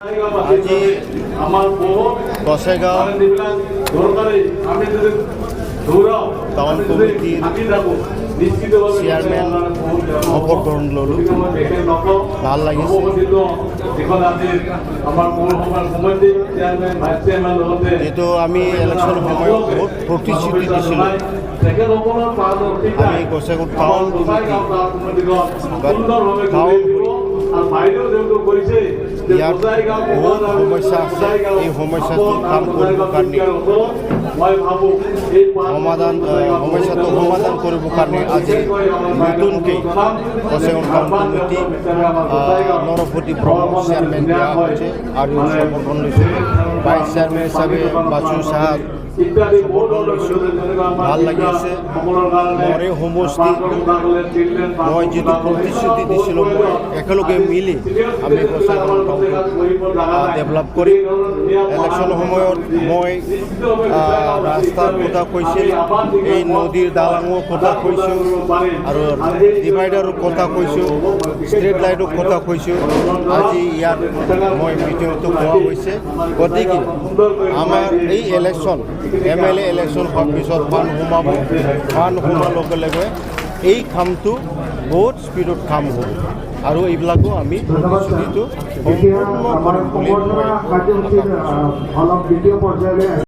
আজি গছেগাঁও টাউন কমিটিৰ চেয়াৰমেন শপত গ্ৰহণ ল'লোঁ। ভাল লাগিছে। যিহেতু আমি ইলেকশ্যন সময়ত বহুত প্ৰতিশ্ৰুতি দিছিলোঁ। আমি গছেগাঁও টাউন ইয়াত বহুত সমস্যা আছে। এই সমস্যাটো কাম কৰিবৰ কাৰণে সমস্যাটো সমাধান কৰিবৰ কাৰণে আজি নতুনকৈ গছেগাঁও টাউন কমিটি নৰপতি ব্ৰহ্ম চেয়াৰমেন দিয়া হৈছে আৰু সমৰ্থন লৈছোঁ। ভাইচ চেয়াৰমেন হিচাপে বাচু চাহাব সমৰ্থন লৈছোঁ। ভাল লাগি আছে। মোৰ এই সমষ্টি মই যিটো প্ৰতিশ্ৰুতি দিছিলোঁ মই একেলগে মিলি আমি গছেগাঁও টাউনটো ডেভেলপ কৰিম। ইলেকশ্যনৰ সময়ত মই ৰাস্তাৰ কথা কৈছিল, এই নদীৰ দালাঙৰ কথা কৈছোঁ আৰু ডিভাইডাৰৰ কথা কৈছোঁ, ষ্ট্ৰীট লাইটৰ কথা কৈছোঁ। আজি ইয়াত মই মিটিংটো কোৱা হৈছে। গতিকে আমাৰ এই ইলেকশ্যন MLA ইলেকশ্যন হোৱাৰ পিছত ফাণ্ড সোমোৱাৰ লগে লগে এই কামটো বহুত স্পীডত কাম হ'ব আৰু এইবিলাকো আমি প্ৰতিশ্ৰুতিটো সম্পূৰ্ণ কৰিম বুলি মই